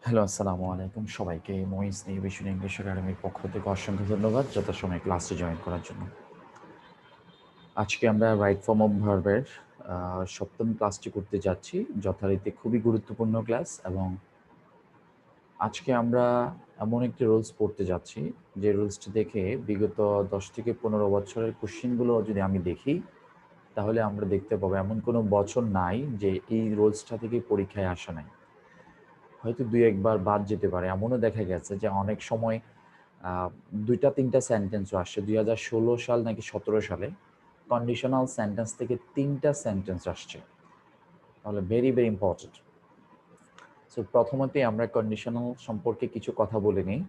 Hello, আসসালামু আলাইকুম সবাইকে। মহিস নিউভিশন ইংলিশ একাডেমির পক্ষ থেকে অসংখ্য ধন্যবাদ যথাসময়ে ক্লাসে জয়েন করার জন্য। আজকে আমরা রাইট ফর্ম অফ ভার্বের ৭ম ক্লাসটি করতে যাচ্ছি। যথারীতি খুবই গুরুত্বপূর্ণ ক্লাস এবং আজকে আমরা এমন একটি রুলস পড়তে যাচ্ছি, যে রুলসটি দেখে বিগত ১০ থেকে ১৫ বছরের কোশ্চেনগুলো যদি আমি দেখি, তাহলে আমরা দেখতে পাবো এমন কোনো বছর নাই যে এই রুলসটা থেকে পরীক্ষায় আসে নাই। হয়তো ২-১ বার বাদ যেতে পারে। এমনও দেখা গেছে যে অনেক সময় ২টা-৩টা সেন্টেন্সও আসছে। ২০১৬ সাল নাকি ১৭ সালে কন্ডিশনাল সেন্টেন্স থেকে ৩টা সেন্টেন্স আসছে। তাহলে ভেরি, ভেরি ইম্পর্টেন্ট। সো প্রথমতেই আমরা কন্ডিশনাল সম্পর্কে কিছু কথা বলে নিই।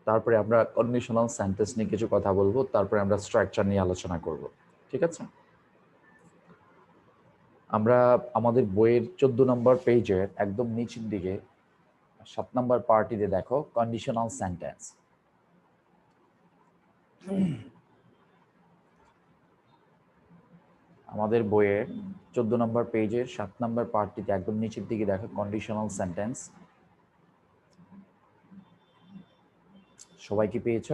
তারপরে আমরা কন্ডিশনাল সেন্টেন্স নিয়ে কিছু কথা বলবো। তারপরে আমরা স্ট্রাকচার নিয়ে আলোচনা করব। ঠিক আছে? আমরা আমাদের বইয়ের ১৪ নম্বর পেজের একদম নিচের দিকে ৭ নম্বর পার্টিতে দেখো কন্ডিশনাল সেন্টেন্স। আমাদের বইয়ের ১৪ নম্বর পেজের ৭ নম্বর পার্টটিতে একদম নিচের দিকে দেখো কন্ডিশনাল সেন্টেন্স। সবাই কি পেয়েছ?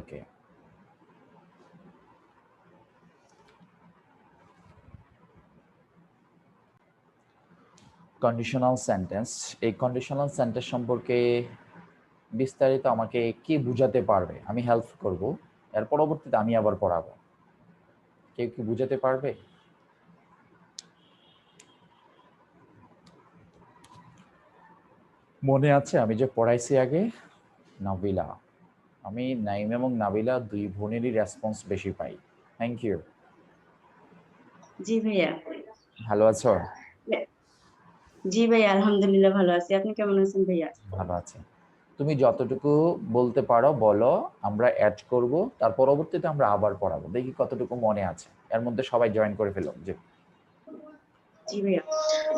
ওকে। কন্ডিশনাল সেন্টেন্স, এই কন্ডিশনাল সেন্টেন্স সম্পর্কে বিস্তারিত আমাকে কি বুঝাতে পারবে? আমি হেল্প করব। এর পরবর্তীতে আমি আবার পড়াবো। কেউ কি বুঝাতে পারবে? মনে আছে আমি যে পড়াইছি আগে? নাবিলা। আমি নাইম এবং নাবিলা দুই বোনেরই রেসপন্স বেশি পাই। Thank you. জি ভাইয়া। ভালো আছো? জি ভাইয়া, আলহামদুলিল্লাহ ভালো আছি। আপনি কেমন আছেন ভাইয়া? ভালো আছি। তুমি যতটুকু বলতে পারো বলো, আমরা অ্যাড করব। তার পরবর্তীতে আমরা আবার পড়াবো। দেখি কতটুকু মনে আছে। এর মধ্যে সবাই জয়েন করে ফেলো। যে জি ভাইয়া।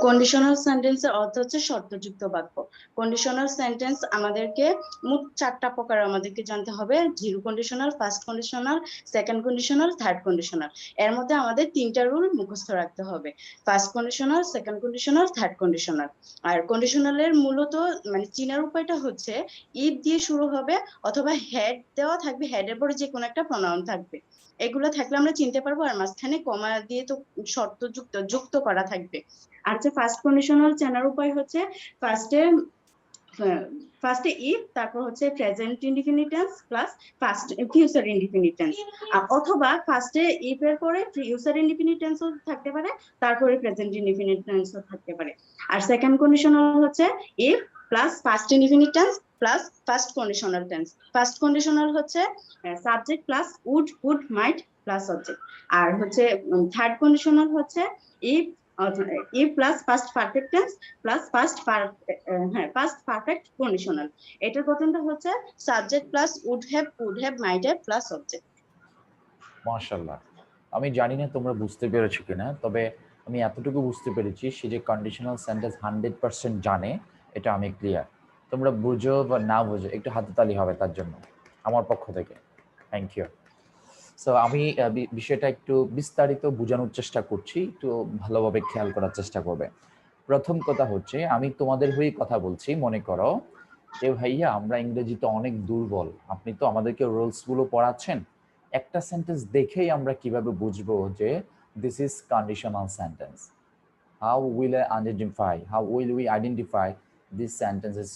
কন্ডিশনাল সেন্টেন্সের অর্থ হচ্ছে শর্তযুক্ত বাক্য। কন্ডিশনাল সেন্টেন্স আমাদেরকে মোট 4টা প্রকার আমাদেরকে জানতে হবে: zero conditional, first conditional, second conditional, third conditional. এর মধ্যে আমাদের 3টা রুল মুখস্থ রাখতে হবে: first conditional, second conditional, third conditional. আর কন্ডিশনালের মূলত মানে চিনার উপায়টা হচ্ছে ইফ দিয়ে শুরু হবে, অথবা হেড দেওয়া থাকবে, হেডের পরে যে কোনো একটা প্রনাউন থাকবে। এগুলো থাকলে আমরা চিনতে পারবো। আর মাঝখানে কমা দিয়ে তো শর্ত যুক্ত করা থাকবে। আর যে ফার্স্ট কন্ডিশনাল চেনার উপায় হচ্ছে ফার্স্টে ফার্স্টে ইফ, তারপর হচ্ছে present indefinite tense plus first future indefinite tense, অথবা ফার্স্টে ইফ এর পরে ফিউচার ইনডিফিনিট টেন্সও থাকতে পারে, তারপরে প্রেজেন্ট ইনডিফিনিট টেন্সও থাকতে পারে। আর সেকেন্ড কন্ডিশনাল হচ্ছে if plus first indefinite tense plus first conditional tense. First conditional হচ্ছে subject plus would might plus subject. আর হচ্ছে থার্ড কন্ডিশনাল হচ্ছে if if plus first perfect tense plus first perfect conditional. এটার গঠনটা হচ্ছে subject plus would have might have plus subject. মাশাআল্লাহ। আমি জানি না তোমরা বুঝতে পেরেছো কিনা, তবে আমি এতটুকু বুঝতে পেরেছি সে যে কন্ডিশনাল সেন্টেন্স 100% জানে, এটা আমি ক্লিয়ার। তোমরা বুঝো বা না বুঝো একটু হাততালি হবে তার জন্য আমার পক্ষ থেকে। Thank you. সো আমি বিষয়টা একটু বিস্তারিত বোঝানোর চেষ্টা করছি, একটু ভালোভাবে খেয়াল করার চেষ্টা করবে। প্রথম কথা হচ্ছে, আমি তোমাদের হয়ে কথা বলছি। মনে করো যে ভাইয়া আমরা ইংরেজিতে অনেক দুর্বল, আপনি তো আমাদেরকে রুলসগুলো পড়াচ্ছেন, একটা সেন্টেন্স দেখেই আমরা কিভাবে বুঝবো যে this is conditional sentence? How will we identify this sentence is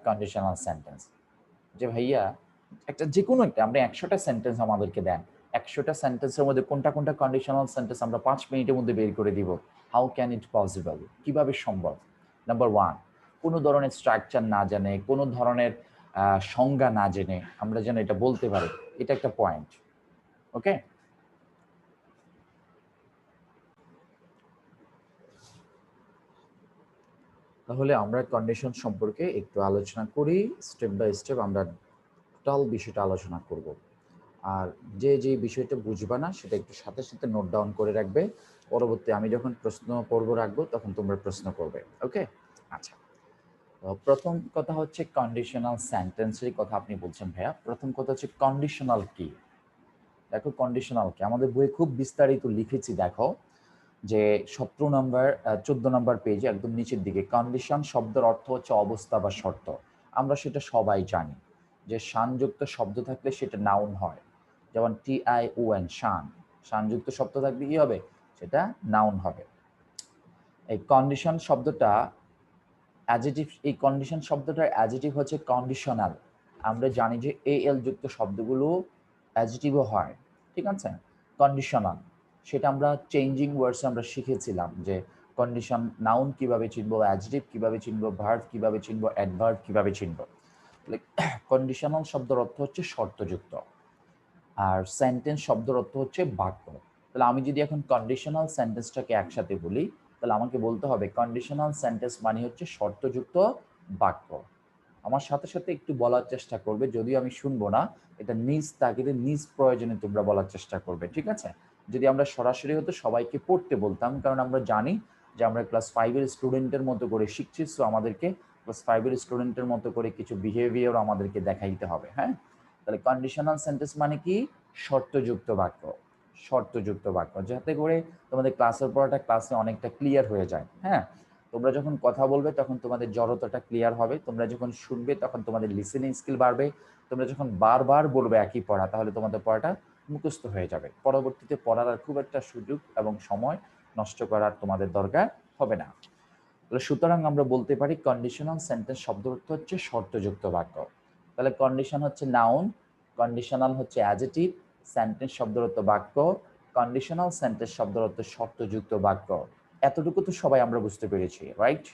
conditional sentence? যে ভাইয়া একটা যে কোনো একটা, আপনি ১০০টা সেন্টেন্স আমাদেরকে দেন, ১০০টা সেন্টেন্সের মধ্যে কোনটা কোনটা কন্ডিশনাল সেন্টেন্স আমরা ৫ মিনিটের মধ্যে বের করে দিব? How can it possible? কিভাবে সম্ভব? নাম্বার 1, কোনো ধরনের স্ট্রাকচার না জানে, কোনো ধরনের সংজ্ঞা না জেনে আমরা যেন এটা বলতে পারি, এটা একটা পয়েন্ট। ওকে? তাহলে আমরা কন্ডিশন সম্পর্কে একটু আলোচনা করি। স্টেপ বাই স্টেপ আমরা টোটাল বিষয়টা আলোচনা করব। আর যে বিষয়টা বুঝবা না সেটা একটু সাথে সাথে নোট ডাউন করে রাখবে। পরবর্তী আমি যখন প্রশ্ন পর্ব রাখবো তখন তোমরা প্রশ্ন করবে। ওকে? আচ্ছা। প্রথম কথা হচ্ছে কন্ডিশনাল সেন্টেন্সের কথা আপনি বলছেন ভাইয়া। প্রথম কথা হচ্ছে কন্ডিশনাল কি? দেখো কন্ডিশনাল কি? আমাদের বইয়ে খুব বিস্তারিত লিখেছি দেখো। যে 14 নম্বর পেজে একদম নিচের দিকে কন্ডিশন শব্দের অর্থ হচ্ছে অবস্থা বা শর্ত। আমরা সেটা সবাই জানি যে শানযুক্ত শব্দ থাকলে সেটা নাউন হয়, যেমন TION শান, শানযুক্ত শব্দ থাকলে কি হবে, সেটা নাউন হবে। এই কন্ডিশন শব্দটা অ্যাডজেটিভ, এই কন্ডিশন শব্দটার অ্যাডজেটিভ হচ্ছে কন্ডিশনাল। আমরা জানি যে AL যুক্ত শব্দগুলো অ্যাডজেটিভও হয়, ঠিক আছে, কন্ডিশনাল। সেটা আমরা চেঞ্জিং ওয়ার্ডসে আমরা শিখেছিলাম যে কন্ডিশন নাউন কিভাবে চিনবো, অ্যাডজেটিভ কিভাবে চিনবো, ভার্ব কিভাবে চিনবো, অ্যাডভার্ব কিভাবে চিনবো। কন্ডিশনাল শব্দের অর্থ হচ্ছে শর্তযুক্ত, আর সেন্টেন্স শব্দের অর্থ হচ্ছে বাক্য। তাহলে আমি যদি এখন কন্ডিশনাল সেন্টেন্সটাকে একসাথে বলি, তাহলে আমাকে বলতে হবে কন্ডিশনাল সেন্টেন্স মানে হচ্ছে শর্তযুক্ত বাক্য। আমার সাথে সাথে একটু বলার চেষ্টা করবে, যদিও আমি শুনবো না, এটা নিজ তাগিদে নিজ প্রয়োজনে তোমরা বলার চেষ্টা করবে, ঠিক আছে। যদি আমরা সরাসরি হতো সবাইকে পড়তে বলতাম, কারণ আমরা জানি যে আমরা ক্লাস 5-এর স্টুডেন্টের মতো করে শিখছি, সো আমাদেরকে ক্লাস 5-এর স্টুডেন্টের মতো করে কিছু বিহেভিয়ার আমাদেরকে দেখাইতে হবে। হ্যাঁ, তাহলে কন্ডিশনাল সেন্টেন্স মানে কি, শর্তযুক্ত বাক্য। শর্তযুক্ত বাক্য, যাতে করে তোমাদের ক্লাসের পড়াটা ক্লাসে অনেকটা ক্লিয়ার হয়ে যায়। হ্যাঁ, তোমরা যখন কথা বলবে তখন তোমাদের জড়তাটা ক্লিয়ার হবে, তোমরা যখন শুনবে তখন তোমাদের লিসেনিং স্কিল বাড়বে, তোমরা যখন বারবার বলবে একই পড়া তাহলে তোমাদের পড়াটা মুখস্থ হয়ে যাবে, পরবর্তীতে পড়ার আর খুব একটা সুযোগ এবং সময় নষ্ট করার তোমাদের দরকার হবে না। তাহলে সুতরাং আমরা বলতে পারি কন্ডিশনাল সেন্টেন্স শব্দ অর্থ হচ্ছে শর্তযুক্ত বাক্য। তাহলে কন্ডিশন হচ্ছে নাউন, কন্ডিশনাল হচ্ছে অ্যাডজেটিভ, সেন্টেন্স শব্দের অর্থ বাক্য, কন্ডিশনাল সেন্টেন্স শব্দের অর্থ শর্তযুক্ত বাক্য। এতটুকু তো সবাই আমরা বুঝতে পেরেছি, রাইট?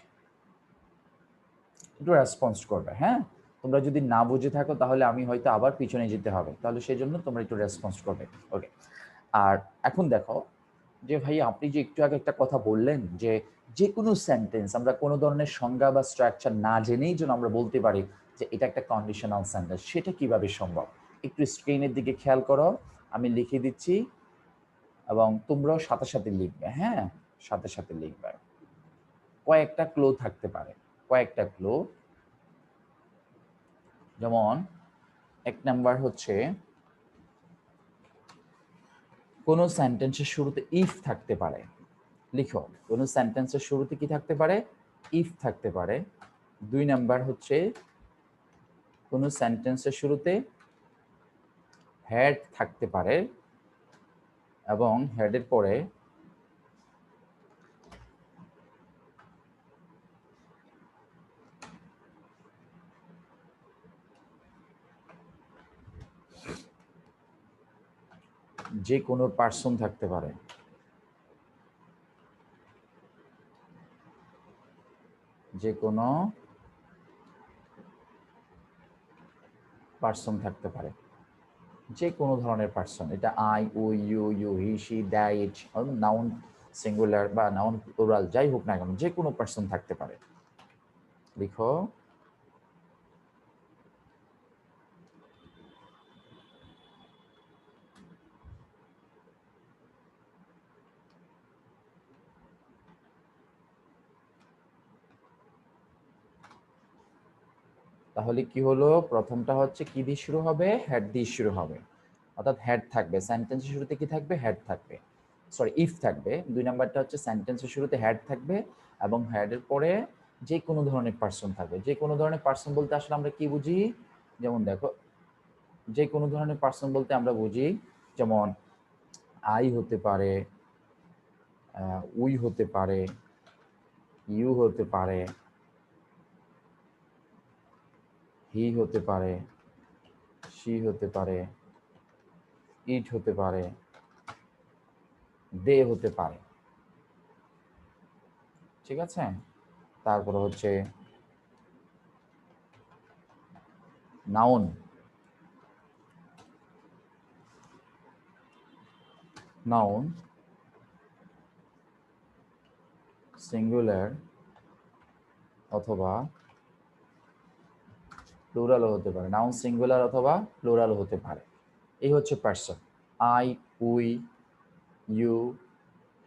একটু রেসপন্স করবে, হ্যাঁ। তোমরা যদি না বুঝে থাকো তাহলে আমি হয়তো আবার পিছনে যেতে হবে, তাহলে সেই জন্য তোমরা একটু রেসপন্স করবে। ওকে, আর এখন দেখো যে ভাই আপনি যে একটু আগে একটা কথা বললেন যে যে কোনো সেন্টেন্স আমরা কোনো ধরনের সংজ্ঞা বা স্ট্রাকচার না জেনেই যেন আমরা বলতে পারি যে এটা একটা কন্ডিশনাল সেন্টেন্স, সেটা কিভাবে সম্ভব? একটু স্ক্রিনের দিকে খেয়াল করো, আমি লিখে দিচ্ছি এবং তোমরাও সাথে সাথে লিখবে। হ্যাঁ, সাথে সাথে লিখবে। কয়েকটা ক্লু থাকতে পারে, কয়েকটা ক্লু। যেমন এক নাম্বার হচ্ছে কোনো সেন্টেন্সের শুরুতে ইফ থাকতে পারে। লিখো, কোনো সেন্টেন্সের শুরুতে কি থাকতে পারে, ইফ থাকতে পারে। 2 নাম্বার হচ্ছে কোনো সেন্টেন্সের শুরুতে হ্যাড থাকতে পারে এবং হ্যাডের পরে যে কোনো পার্সন থাকতে পারে। যে কোনো পার্সন থাকতে পারে, যে কোনো ধরনের পার্সন। এটা I, we, you, he, she, that, it, noun singular বা নাউন প্লুরাল যাই হোক না কেন, যে কোনো পার্সন থাকতে পারে। লিখো। তাহলে কি হলো, প্রথমটা হচ্ছে কি দিয়ে শুরু হবে, হেড দিয়ে শুরু হবে, অর্থাৎ হেড থাকবে সেন্টেন্সের শুরুতে, কি থাকবে, হেড থাকবে, সরি ইফ থাকবে। 2 নাম্বারটা হচ্ছে সেন্টেন্সের শুরুতে হেড থাকবে এবং হেডের পরে যে কোনো ধরনের পার্সন থাকবে। যে কোনো ধরনের পার্সন বলতে আসলে আমরা কি বুঝি, যেমন দেখো, যে কোনো ধরনের পার্সন বলতে আমরা বুঝি যেমন আই হতে পারে, উই হতে পারে, ইউ হতে পারে, হি হতে পারে, শি হতে পারে, ইট হতে পারে, দে হতে পারে, ঠিক আছে। তারপরে হচ্ছে নাউন, নাউন সিঙ্গুলার অথবা প্লুরালও হতে পারে, নাউন সিঙ্গুলার অথবা প্লুরালও হতে পারে। এই হচ্ছে person, I, we, you,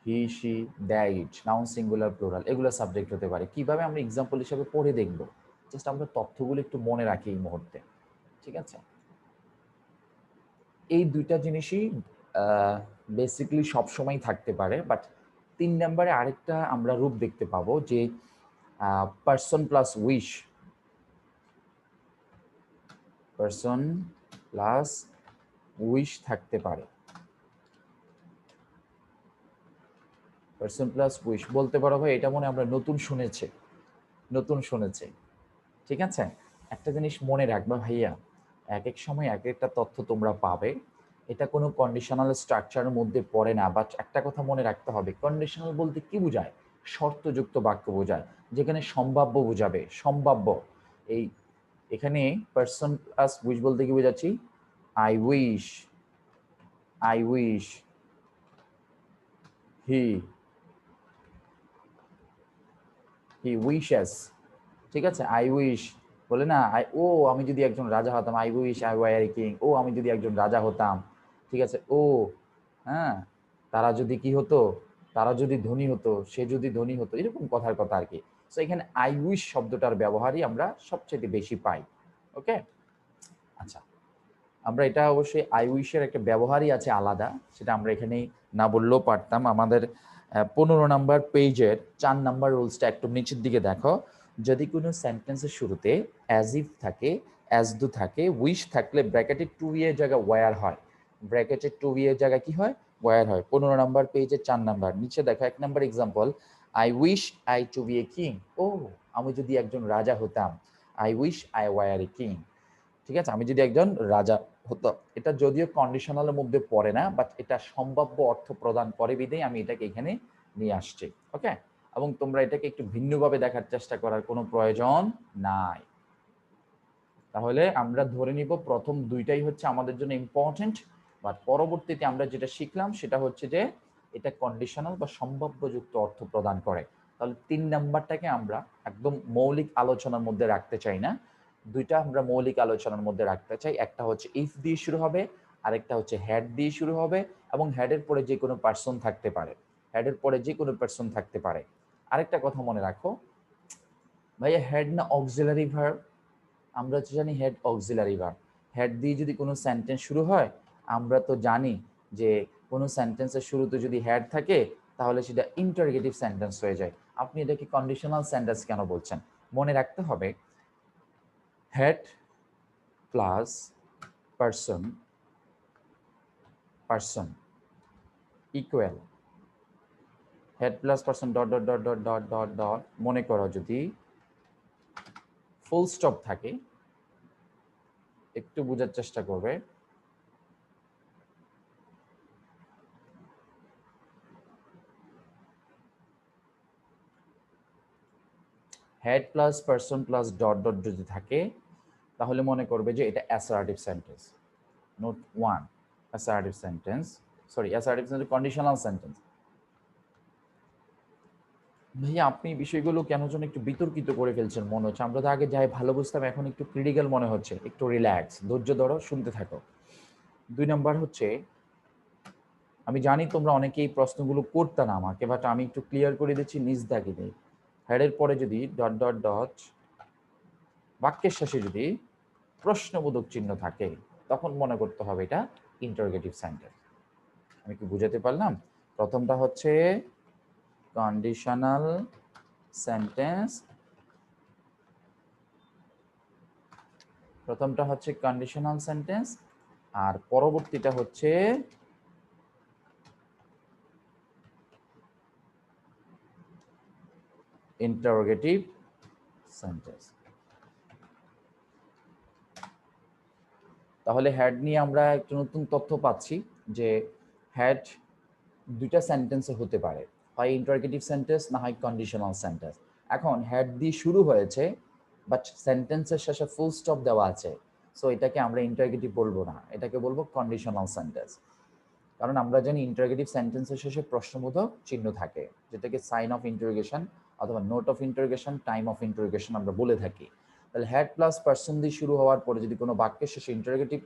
he, she, that, noun singular plural, এগুলো সাবজেক্ট হতে পারে। কিভাবে আমরা এক্সাম্পল হিসেবে পড়ে দেখব, জাস্ট আমরা তথ্যগুলো একটু মনে রাখি এই মুহূর্তে, ঠিক আছে। এই দুইটা জিনিসই বেসিক্যালি সবসময় থাকতে পারে, বাট 3 নম্বরে আরেকটা আমরা রূপ দেখতে পাবো যে person plus wish, person plus wish থাকতে পারে। পারসন প্লাস উইশ বলতে পারো ভাই এটা মনে আমরা নতুন শুনেছে, ঠিক আছে। একটা জিনিস মনে রাখবা ভাইয়া, এক এক সময় এক একটা তথ্য তোমরা পাবে, এটা কোনো কন্ডিশনাল স্ট্রাকচারের মধ্যে পড়ে না। বাট একটা কথা মনে রাখতে হবে, কন্ডিশনাল বলতে কি বোঝায়? শর্তযুক্ত বাক্য বোঝায়, যেখানে সম্ভাব্য বোঝাবে, সম্ভাব্য। এই এখানে পারসন প্লাস উইশ বলতে কি বোঝাচ্ছি? I wish, I wish he, he wishes, ঠিক আছে। আই উইশ বলে না, ও আমি যদি একজন রাজা হতাম, I wish I were king, ও আমি যদি একজন রাজা হতাম, ঠিক আছে। ও হ্যাঁ, তারা যদি কি হতো, তারা যদি ধনী হতো, সে যদি ধনী হতো, এরকম কথার কথা আর কি। তো এখানে আই উইশ শব্দটার ব্যবহারই আমরা সবচেয়ে বেশি পাই। ওকে, আচ্ছা, আমরা এটা অবশ্যই আই উইশের একটা ব্যবহারই আছে আলাদা, সেটা আমরা এখানে না বললেও পারতাম। আমাদের 15 নম্বর পেজের 4 নম্বর রুলসটা একটু নিচের দিকে দেখো। যদি কোনো সেন্টেন্সের শুরুতে অ্যাজ ইফ থাকে, অ্যাজ ডু থাকে, উইশ থাকলে ব্র্যাকেটে টু এর জায়গায় ওয়্যার হয়, ব্র্যাকেটে টু এর জায়গায় কি হয়? ওয়্যার হয়। 15 নম্বর পেজের 4 নম্বর নিচে দেখো 1 নম্বর example, I wish I to be a king. ও আমি যদি একজন রাজা হতাম, I wish I were a king, ঠিক আছে, আমি যদি একজন রাজা হতাম। এটা যদিও কন্ডিশনালের মধ্যে পড়ে না, বাট এটা সম্ভাব্য অর্থ প্রদান করে বিধেই আমি এটাকে এখানে নিয়ে আসছি। ওকে, এবং তোমরা এটাকে একটু ভিন্নভাবে দেখার চেষ্টা করার কোনো প্রয়োজন নাই। তাহলে আমরা ধরে নিব প্রথম দুইটাই হচ্ছে আমাদের জন্য ইম্পর্টেন্ট, বাট পরবর্তীতে আমরা যেটা শিখলাম সেটা হচ্ছে যে এটা কন্ডিশনাল বা সম্ভাব্যযুক্ত অর্থ প্রদান করে। তাহলে 3 নাম্বারটাকে আমরা একদম মৌলিক আলোচনার মধ্যে রাখতে চাই না, দুইটা আমরা মৌলিক আলোচনার মধ্যে রাখতে চাই। একটা হচ্ছে ইফ দিয়ে শুরু হবে, আরেকটা হচ্ছে হ্যাড দিয়ে শুরু হবে, এবং হ্যাডের পরে যে কোনো পার্সন থাকতে পারে, হ্যাডের পরে যে কোনো পার্সন থাকতে পারে। আরেকটা কথা মনে রাখো ভাইয়া, হ্যাড না অক্সিলারি ভার্ব? আমরা তো জানি হেড অক্সিলারি ভার্ব। হেড দিয়ে যদি কোনো সেন্টেন্স শুরু হয়, আমরা তো জানি যে কোনো সেন্টেন্সের শুরুতে যদি হেড থাকে তাহলে সেটা ইন্টারোগেটিভ সেন্টেন্স হয়ে যায়। আপনি এটাকে কন্ডিশনাল সেন্টেন্স কেন বলছেন? মনে রাখতে হবে had plus person, person equal had plus person dot dot dot dot dot dot dot. মনে করো যদি ফুল স্টপ থাকে, একটু বোঝার চেষ্টা করবে, had plus person plus dot dot যদি থাকে তাহলে মনে করবে যে এটা assertive sentence. Note 1, assertive sentence, sorry assertive sentence conditional sentence. ভাইয়া আপনি বিষয়গুলো কেন যেন একটু বিতর্কিত করে ফেলছেন মনে হচ্ছে। আমরা তো আগে যাই ভালো বুঝতাম, এখন একটু ক্রিটিক্যাল মনে হচ্ছে। একটু রিল্যাক্স, ধৈর্য ধরো, শুনতে থাকো। 2 নাম্বার হচ্ছে, আমি জানি তোমরা অনেকেই প্রশ্নগুলো করতে না আমাকে, বাট আমি একটু ক্লিয়ার করে দিচ্ছি নিজ দাগিদে। হেডের পরে যদি ডট ডট ডট, বাক্যের শেষে যদি প্রশ্নবোধক চিহ্ন থাকে, তখন মনে করতে হবে এটা ইন্টারোগেটিভ সেন্টেন্স। আমি কি বুঝাতে পারলাম? প্রথমটা হচ্ছে কন্ডিশনাল সেন্টেন্স, প্রথমটা হচ্ছে কন্ডিশনাল সেন্টেন্স, আর পরবর্তীটা হচ্ছে ইন্টারোগেটিভ সেন্টেন্স। তাহলে হ্যাড নিয়ে আমরা একটু নতুন তথ্য পাচ্ছি যে হ্যাড দুইটা সেন্টেন্সে হতে পারে, হয় ইন্টারোগেটিভ সেন্টেন্স না হয় কন্ডিশনাল সেন্টেন্স। এখন হ্যাড দিয়ে শুরু হয়েছে, বাট সেন্টেন্সের শেষে ফুল স্টপ দেওয়া আছে, সো এটাকে আমরা ইন্টারোগেটিভ বলবো না, এটাকে বলবো কন্ডিশনাল সেন্টেন্স। কারণ আমরা জানি ইন্টারোগেটিভ সেন্টেন্সের শেষে প্রশ্নবোধক চিহ্ন থাকে, যেটাকে সাইন অফ ইন্টারোগেশন অথবা note of interrogation, time of interrogation আমরা বলে থাকি। তাহলে হ্যাড প্লাস পার্সন দিয়ে শুরু হওয়ার পরে যদি কোনো বাক্যের শেষে ইন্টারোগেটিভ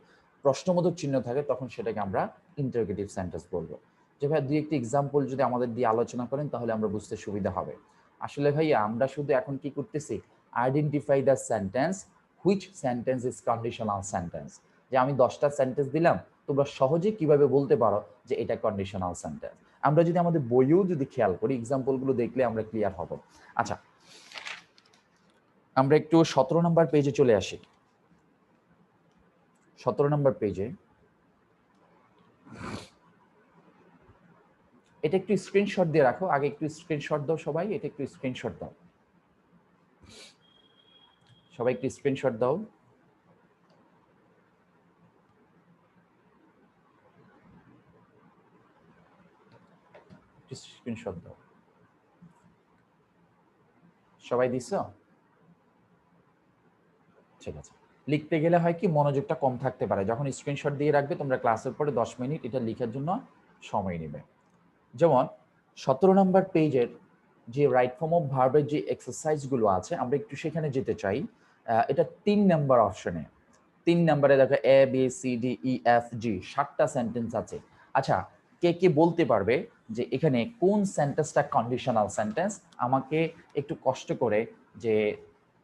প্রশ্নবোধক চিহ্ন থাকে, তখন সেটাকে আমরা ইন্টারোগেটিভ সেন্টেন্স বলবো। যে ভাই দুই একটি এক্সাম্পল যদি আমাদের দিয়ে আলোচনা করেন তাহলে আমরা বুঝতে সুবিধা হবে। আসলে ভাইয়া আমরা শুধু এখন কি করতেছি, identify the sentence which sentence is conditional sentence. যে আমি 10টা সেন্টেন্স দিলাম, তোমরা সহজে কিভাবে বলতে পারো যে এটা কন্ডিশনাল সেন্টেন্স। আমরা যদি আমাদের বইও যদি খেয়াল করি, এক্সাম্পলগুলো দেখলে আমরা ক্লিয়ার হব। আচ্ছা, আমরা একটু 17 নম্বর পেজে চলে আসি। 17 নম্বর পেজে এটা একটু স্ক্রিনশট দিয়ে রাখো, আগে একটু স্ক্রিনশট দাও সবাই, এটা একটু স্ক্রিনশট দাও, সবাই একটু স্ক্রিনশট দাও। স্ক্রিনশট দাও, সবাই দিছো? ঠিক আছে। লিখতে গেলে হয় কি মনোযোগটা কম থাকতে পারে, যখন স্ক্রিনশট দিয়ে রাখবে তোমরা ক্লাসের পরে 10 মিনিট এটা লেখার জন্য সময় নেবে। যেমন 17 নম্বর পেজের যে রাইট ফর্ম অফ ভার্বের যে এক্সারসাইজগুলো আছে আমরা একটু সেখানে যেতে চাই। এটা 3 নাম্বার অপশনে, 3 নাম্বারে দেখো A B C D E F G 7টা সেন্টেন্স আছে। আচ্ছা, কে কে বলতে পারবে যে এখানে কোন সেন্টেন্সটা কন্ডিশনাল সেন্টেন্স? আমাকে একটু কষ্ট করে, যে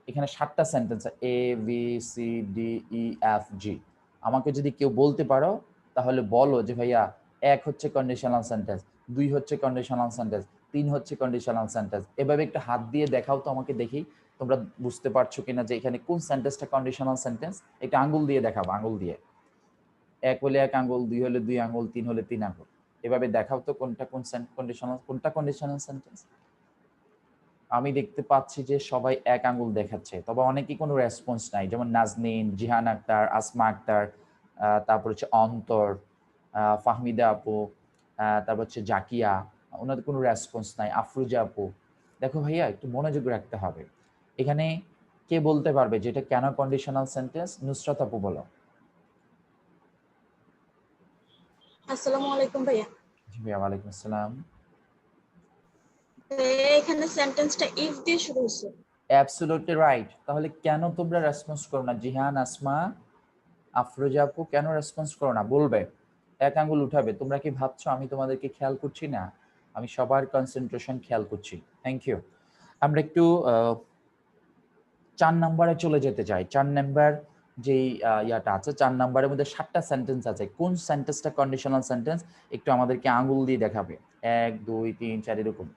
এখানে 7টা sentence A B C D E F G, আমাকে যদি কেউ বলতে পারো তাহলে বলো যে ভাইয়া 1 হচ্ছে কন্ডিশনাল সেন্টেন্স, 2 হচ্ছে কন্ডিশনাল সেন্টেন্স, 3 হচ্ছে কন্ডিশনাল সেন্টেন্স। এভাবে একটু হাত দিয়ে দেখাও তো আমাকে, দেখি তোমরা বুঝতে পারছো কিনা যে এখানে কোন সেন্টেন্সটা কন্ডিশনাল সেন্টেন্স। একটা আঙ্গুল দিয়ে দেখাবো, আঙ্গুল দিয়ে, 1 হলে 1 আঙ্গুল, 2 হলে 2 আঙ্গুল, 3 হলে 3 আঙ্গুল। এভাবে দেখাও তো কোনটা কোন কন্ডিশনাল, কোনটা কন্ডিশনাল সেন্টেন্স। আমি দেখতে পাচ্ছি যে সবাই 1 আঙ্গুল দেখাচ্ছে, তবে অনেকেই কোনো রেসপন্স নাই, যেমন নাজনীন, জিহান আক্তার, আসমা আক্তার, তারপর হচ্ছে অন্তর, ফাহমিদা আপু, তারপর হচ্ছে জাকিয়া, ওনাদের কোনো রেসপন্স নাই, আফরুজা আপু। দেখো ভাইয়া একটু মনোযোগ রাখতে হবে এখানে। কে বলতে পারবে যে এটা কেন কন্ডিশনাল সেন্টেন্স? নুসরাত আপু বলো। আসসালামু আলাইকুম ভাইয়া। জি ভাইয়া, ওয়ালাইকুম আসসালাম। এখানে সেন্টেন্সটা ইফ দিয়ে শুরু হচ্ছে। Absolutely right. তাহলে কেন তোমরা রেসপন্স করো না? জিহান, আসমা, আফরোজা আপু কেন রেসপন্স করো না? বলবে, 1 আঙ্গুল উঠাবে। তোমরা কি ভাবছো আমি তোমাদেরকে খেয়াল করছি না? আমি সবার কনসেন্ট্রেশন খেয়াল করছি। Thank you. আমরা একটু 4 নম্বরে চলে যেতে চাই। 4 নাম্বার যেই ইয়াটা আছে, 4 নাম্বারের মধ্যে 7টা সেন্টেন্স আছে। কোন সেন্টেন্সটা কন্ডিশনাল সেন্টেন্স একটু আমাদেরকে আঙ্গুল দিয়ে দেখাবে। 1 2 3 4 এরকম।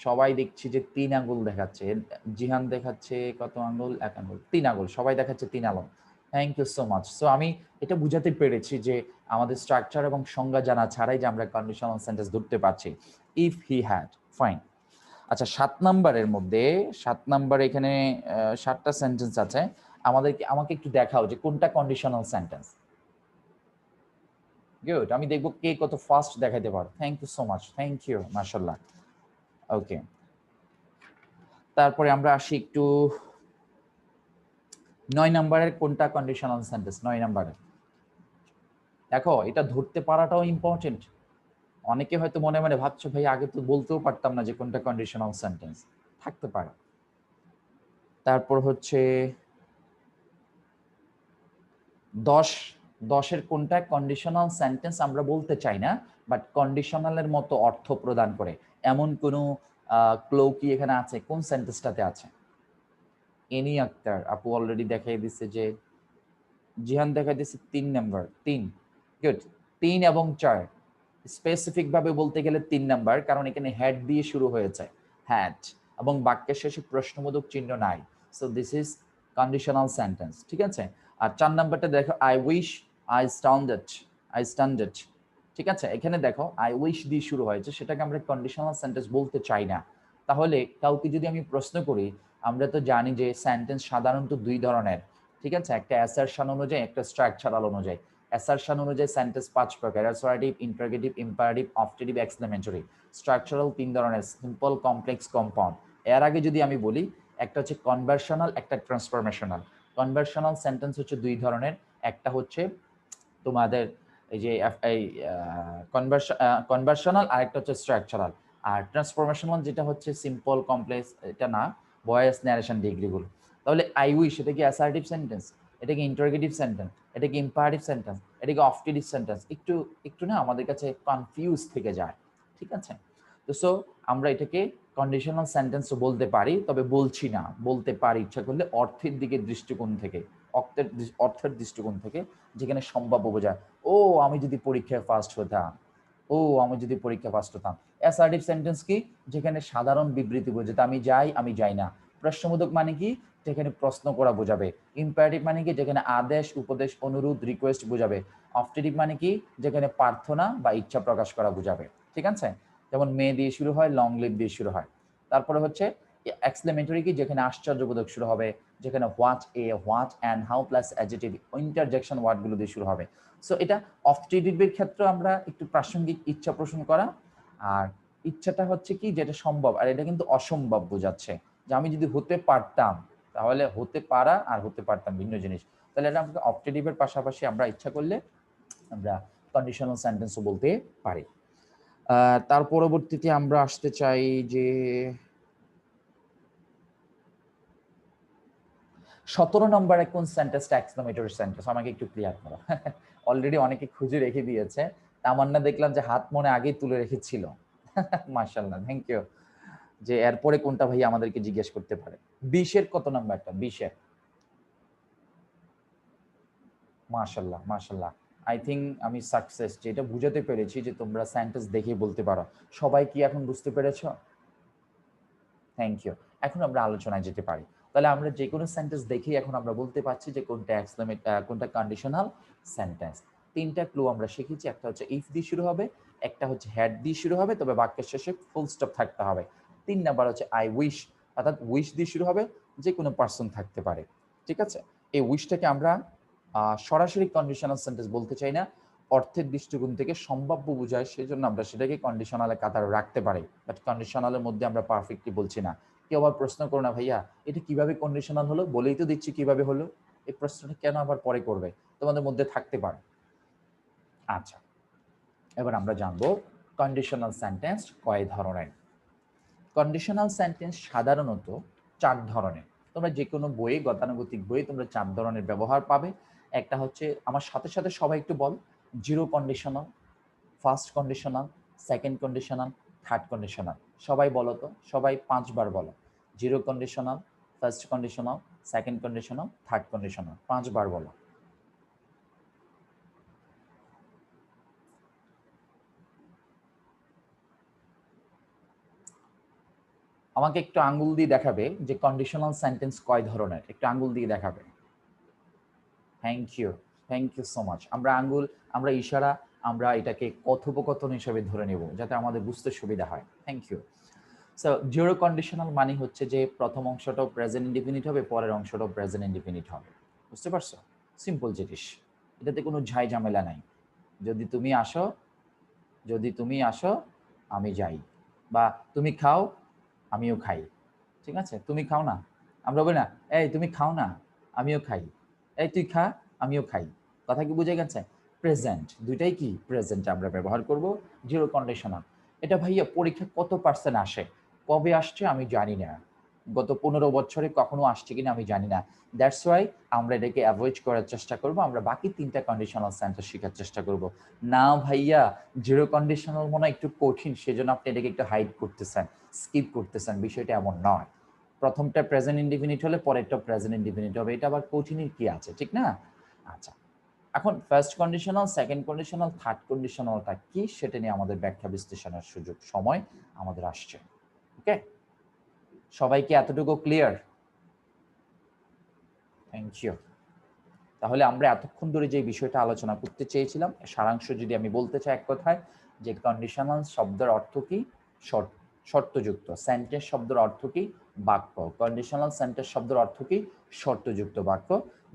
সবাই দেখছি যে 3 আঙ্গুল দেখাচ্ছে। জিহান দেখাচ্ছে কত আঙ্গুল? 1 আঙ্গুল, 3 আঙ্গুল। সবাই দেখাচ্ছে 3 আঙ্গুল। Thank you so much. So আমি এটা বুঝাতে পেরেছি যে আমাদের স্ট্রাকচার এবং সংজ্ঞা জানা ছাড়াই যে আমরা কন্ডিশনাল সেন্টেন্স ধরতে পারছি। If he had, fine. আচ্ছা, 7 নাম্বারের মধ্যে 7 নাম্বার এখানে 7টা সেন্টেন্স আছে। আমাকে একটু দেখাও যে কোনটা কন্ডিশনাল সেন্টেন্স। গুড। আমি দেখব কে কত ফাস্ট দেখাইতে পারো। Thank you so much, thank you, মাশাআল্লাহ। ওকে, তারপরে আমরা আসি একটু 9 নাম্বারের কোনটা কন্ডিশনাল সেন্টেন্স। 9 নাম্বারের দেখো, এটা ধরতে পারাটাও ইম্পর্টেন্ট। অনেকে হয়তো মনে মনে ভাবছো ভাই আগে তো বলতেও পারতাম না যে কোনটা কন্ডিশনাল সেন্টেন্স। থাকতে পারে। তারপর হচ্ছে 10 কোনটা কন্ডিশনাল সেন্টেন্স আমরা বলতে চাই না, বাট কন্ডিশনালের মতো অর্থ প্রদান করে এমন কোনো ক্লো কি এখানে আছে? কোন সেন্টেন্সটাতে আছে? এনি আক্তার আপু অলরেডি দেখাই দিচ্ছে, যে জিহান দেখাই দিচ্ছে 3 নাম্বার। 3, গুড। 3 এবং 4 স্পেসিফিক ভাবে বলতে গেলে 3 নাম্বার, কারণ এখানে হ্যাড দিয়ে শুরু হয়েছে, হ্যাড, এবং বাক্যের শেষে প্রশ্নবোধক চিহ্ন নাই। So this is conditional sentence, ঠিক আছে। আর 4 নাম্বারটা দেখো, আই উইশ আই স্ট্যান্ডার্ড, ঠিক আছে। এখানে দেখো আই উইশ দিয়ে শুরু হয়েছে, সেটাকে আমরা কন্ডিশনাল সেন্টেন্স বলতে চাই না। তাহলে কাউকে যদি আমি প্রশ্ন করি, আমরা তো জানি যে সেন্টেন্স সাধারণত 2 ধরনের, ঠিক আছে, একটা অ্যাসারশন অনুযায়ী, একটা স্ট্রাকচারাল অনুযায়ী। অ্যাসারশন অনুযায়ী সেন্টেন্স 5 প্রকার: assertive, interrogative, imperative, objective, exclamatory. Structural 3 ধরনের: সিম্পল, কমপ্লেক্স, কম্পাউন্ড। এর আগে যদি আমি বলি, একটা হচ্ছে কনভার্সনাল, একটা ট্রান্সফরমেশনাল। কনভার্সনাল সেন্টেন্স হচ্ছে 2 ধরনের, একটা হচ্ছে তোমাদের এই যে এই কনভার্সনাল, আর একটা হচ্ছে স্ট্রাকচারাল। আর ট্রান্সফরমেশনাল যেটা হচ্ছে সিম্পল, কমপ্লেক্স, এটা না, ভয়েস, ন্যারেশন, ডিগ্রিগুলো। তাহলে আই উইশ এটা কি অ্যাসার্টিভ সেন্টেন্স? এটা কি ইন্টারোগেটিভ সেন্টেন্স? এটা কি ইম্পারেটিভ সেন্টেন্স? এটা কি অবজেক্টিভ সেন্টেন্স? একটু একটু না আমাদের কাছে কনফিউজ থেকে যায়, ঠিক আছে। তো সো আমরা এটাকে কন্ডিশনাল সেন্টেন্সও বলতে পারি, তবে বলছি না, বলতে পারি ইচ্ছা করলে অর্থের দিকে দৃষ্টিকোণ থেকে, অর্থের দৃষ্টিকোণ থেকে, যেখানে সম্ভাব্য বোঝায়। ও আমি যদি পরীক্ষায় ফার্স্ট হতাম, ও আমি যদি পরীক্ষা পাস হতাম। অ্যাসার্টিভ সেন্টেন্স কি? যেখানে সাধারণ বিবৃতি বোঝাতে আমি যাই, আমি যাই না। প্রশ্নবোধক মানে কি? যেখানে প্রশ্ন করা বোঝাবে। ইম্পারেটিভ মানে কি? যেখানে আদেশ, উপদেশ, অনুরোধ, রিকোয়েস্ট বোঝাবে। অপটেটিভ মানে কি? যেখানে প্রার্থনা বা ইচ্ছা প্রকাশ করা বোঝাবে। ঠিক আছে? যেমন মে দিয়ে শুরু হয়, লং লিভ দিয়ে শুরু হয়। তারপরে হচ্ছে এক্সক্লেমেটরি কি? যেখানে আশ্চর্যবোধক শুরু হবে, যেখানে what a, what an, how plus adjective, interjection ওয়ার্ডগুলো দিয়ে শুরু হবে। সো এটা অপটেটিভের ক্ষেত্রে আমরা একটু প্রাসঙ্গিক ইচ্ছা পোষণ করা, আর ইচ্ছাটা হচ্ছে কি যেটা সম্ভব, আর এটা কিন্তু অসম্ভব বোঝাচ্ছে যে আমি যদি হতে পারতাম, তাহলে হতে পারা আর হতে পারতাম ভিন্ন জিনিস। তাহলে এটা আমাকে অপটেটিভের পাশাপাশি আমরা ইচ্ছা করলে আমরা কন্ডিশনাল সেন্টেন্সও বলতে পারি। তার পরবর্তীতে আমরা আসতে চাই যে 17 নম্বরে কোন সেন্টেন্সটা এক্সক্লেমেটরি সেন্টেন্স, আমাকে একটু ক্লিয়ার করো। অলরেডি অনেকে খুঁজে রেখে দিয়েছে, তামান্না দেখলাম যে হাত মনে আগেই তুলে রেখেছিল। মাশাআল্লাহ, থ্যাংক ইউ। যে এরপরে কোনটা ভাই আমাদেরকে জিজ্ঞেস করতে পারে। 20-এর কত নাম্বারটা? 20-এর। মাশাআল্লাহ, মাশাআল্লাহ। আই থিংক আমি সাকসেস, যেটা বুঝাতে পেরেছি যে তোমরা সেন্টেন্স দেখে বলতে পারো। সবাই কি এখন বুঝতে পেরেছো? Thank you. এখন আমরা আলোচনায় যেতে পারি। তাহলে আমরা যে কোনো সেন্টেন্স দেখেই এখন আমরা বলতে পারছি যে কোনটা কোনটা কন্ডিশনাল সেন্টেন্স। 3টা ক্লু আমরা শিখেছি। একটা হচ্ছে ইফ দিয়ে শুরু হবে, একটা হচ্ছে হ্যাড দিয়ে শুরু হবে, তবে বাক্যের শেষে ফুল স্টপ থাকতে হবে। 3 নাম্বার হচ্ছে আই উইশ, অর্থাৎ উইশ দিয়ে শুরু হবে, যে কোনো পার্সন থাকতে পারে। ঠিক আছে? এই উইশটাকে আমরা সরাসরি কন্ডিশনাল সেন্টেন্স বলতে চাই না, অর্থের দৃষ্টিকোণ থেকে সম্ভাব্য বোঝায়, সেজন্য আমরা সেটাকে কন্ডিশনালে কাতারে রাখতে পারি, বাট কন্ডিশনালের মধ্যে আমরা পারফেক্টলি বলছি না। কেউ আবার প্রশ্ন করো না, ভাইয়া এটা কিভাবে কন্ডিশনাল হলো? বলেই তো দিচ্ছি কিভাবে হলো, এই প্রশ্নটা কেন আবার পরে করবে? তোমাদের মধ্যে থাকতে পারে। আচ্ছা, এবার আমরা জানবো কন্ডিশনাল সেন্টেন্স কয় ধরনের। কন্ডিশনাল সেন্টেন্স সাধারণত 4 ধরনের। তোমরা যে কোনো বইয়ে, গতানুগতিক বইয়ে তোমরা 4 ধরনের ব্যবহার পাবে। একটা হচ্ছে, আমার সাথে সাথে সবাই একটু বল, zero conditional, first conditional, second conditional, third conditional. সবাই বলো তো, সবাই 5 বার বলো। Zero conditional, first conditional, second conditional, third conditional, 5 বার বলো। আমাকে একটু আঙ্গুল দিয়ে দেখাবে যে কন্ডিশনাল সেন্টেন্স কয় ধরনের, একটু আঙ্গুল দিয়ে দেখাবে। Thank you, thank you so much. আমরা আঙ্গুল, আমরা ইশারা, আমরা এটাকে কথোপকথন হিসেবে ধরে নেব যাতে আমাদের বুঝতে সুবিধা হয়। Thank you. So zero conditional মানে হচ্ছে যে প্রথম অংশটাও প্রেজেন্ট ইনডিফিনিট হবে, পরের অংশটাও প্রেজেন্ট ইনডিফিনিট হবে। বুঝতে পারছো? সিম্পল জিনিস, এটাতে কোনো ঝাই ঝামেলা নাই। যদি তুমি আসো, যদি তুমি আসো আমি যাই, বা তুমি খাও আমিও খাই। ঠিক আছে? তুমি খাও না, আমরা বলি না এই তুমি খাও না আমিও খাই, এই তুই খা আমিও খাই। কথা কি বুঝে গেছে? প্রেজেন্ট, দুইটাই কি প্রেজেন্ট আমরা ব্যবহার করব। জিরো কন্ডিশনাল, এটা ভাইয়া পরীক্ষা কত পার্সেন্ট আসে, কবে আসছে আমি জানি না, গত 15 বছরে কখনো আসছে কিনা আমি জানি না। দ্যাটস ওয়াই আমরা এটাকে অ্যাভয়েড করার চেষ্টা করব, আমরা বাকি 3টা কন্ডিশনাল সেন্টেন্স শেখার চেষ্টা করব। না ভাইয়া জিরো কন্ডিশনাল মনে হয় একটু কঠিন, সেজন্য আপনি এটাকে একটু হাইড করতেছেন, স্কিপ করতেছেন, বিষয়টা এমন নয়। প্রথমটা প্রেজেন্ট ইনডিফিনিট হলে পরেরটা প্রেজেন্ট ইনডিফিনিট হবে, এটা আবার কঠিনের কি আছে, ঠিক না? আচ্ছা, এখন first conditional, second conditional, third কন্ডিশনালটা কি সেটা নিয়ে আমাদের ব্যাখ্যা বিশ্লেষণের সুযোগ সময় আমাদের আসছে। ওকে, সবাইকে এতটুকু ক্লিয়ার? Thank you. তাহলে আমরা এতক্ষণ ধরে যে বিষয়টা আলোচনা করতে চেয়েছিলাম, সারাংশ যদি আমি বলতে চাই এক কথায়, যে কন্ডিশনাল শব্দের অর্থ কি? শর্তযুক্ত। সেন্টেন্স শব্দের অর্থ কি? বাক্য। কন্ডিশনাল সেন্টেন্স শব্দের অর্থ কি? শর্তযুক্ত বাক্য।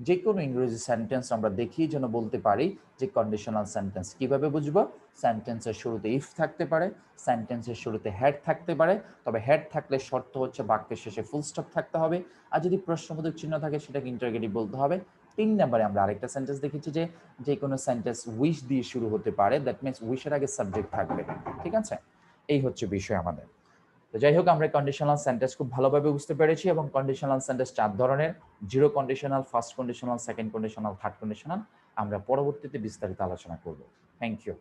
যে কোনো ইংরেজি সেন্টেন্স আমরা দেখিয়ে যেন বলতে পারি যে কন্ডিশনাল সেন্টেন্স। কিভাবে বুঝবো? সেন্টেন্সের শুরুতে ইফ থাকতে পারে, সেন্টেন্সের শুরুতে হ্যাড থাকতে পারে, তবে হ্যাড থাকলে শর্ত হচ্ছে বাক্যের শেষে ফুল স্টপ থাকতে হবে, আর যদি প্রশ্নবোধক চিহ্ন থাকে সেটাকে ইন্টারোগেটিভ বলতে হবে। 3 নম্বরে আমরা আরেকটা সেন্টেন্স দেখেছি যে যে কোনো সেন্টেন্স উইশ দিয়ে শুরু হতে পারে, দ্যাট মিনস উইশের আগে সাবজেক্ট থাকবে। ঠিক আছে? এই হচ্ছে বিষয় আমাদের। তো যাই হোক, আমরা কন্ডিশনাল সেন্টেন্স খুব ভালোভাবে বুঝতে পেরেছি, এবং কন্ডিশনাল সেন্টেন্স 4 ধরনের, zero conditional, first conditional, second conditional, third conditional. আমরা পরবর্তীতে বিস্তারিত আলোচনা করব। Thank you.